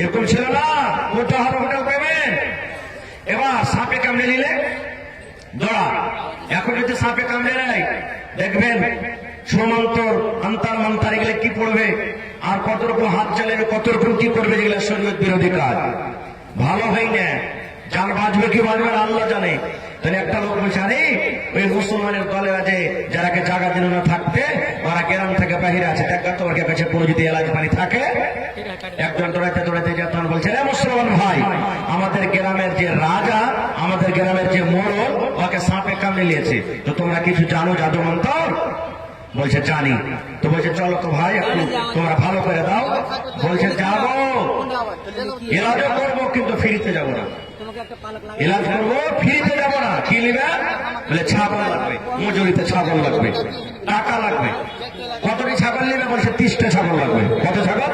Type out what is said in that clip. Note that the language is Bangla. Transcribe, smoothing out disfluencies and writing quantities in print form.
এরকম ছিল না, কোটা হবে হোটেল পেমেন্ট। এবার সাপে কামড়ে নিলে দড়া, এখন যদি সাপে কামড়ে নেয় দেখবেন সমন্তর আন্তার মান্তার এগুলো কি পড়বে, আর কত রকম হাত চালাবে, কত রকম কি করবে, যেগুলো শরীয়ত বিরোধী কাজ। ভালো হয় না, যান বাঁচবে কি বাঁচবে না আল্লাহ জানে। তাহলে একটা লোক বলছে, আরে ওই মুসলমানের দলে আছে যারাকে জায়গা দিল না থাকতে, ওরা গ্রাম থেকে বাহিরে আছে, দেখা তোমার কাছে কোনো যদি এলাচ পানি থাকে। একজন দৌড়াইতে দৌড়াইতে যখন বলছে, রে মুসলমান ভাই, আমাদের গ্রামের যে রাজা, আমাদের গ্রামের যে মোড়ল, ওকে সাপে কামড়ে নিয়েছে, তো তোমরা কিছু জানো জাদু মন্তর? বলছে জানি। তো বলছে চলো তো ভাই একটু তোমরা ভালো করে দাও। বলছে যাবো, এলাজও করবো কিন্তু ফিরিতে যাবো না। এলাজ করবো ফিরিতে যাবো না। কি নিবে? বলে ছাগল লাগবে, মজুরিতে ছাগল লাগবে, টাকা লাগবে। কতটি ছাগল নিবে? বলছে 30টা ছাগল লাগবে। কত ছাগল?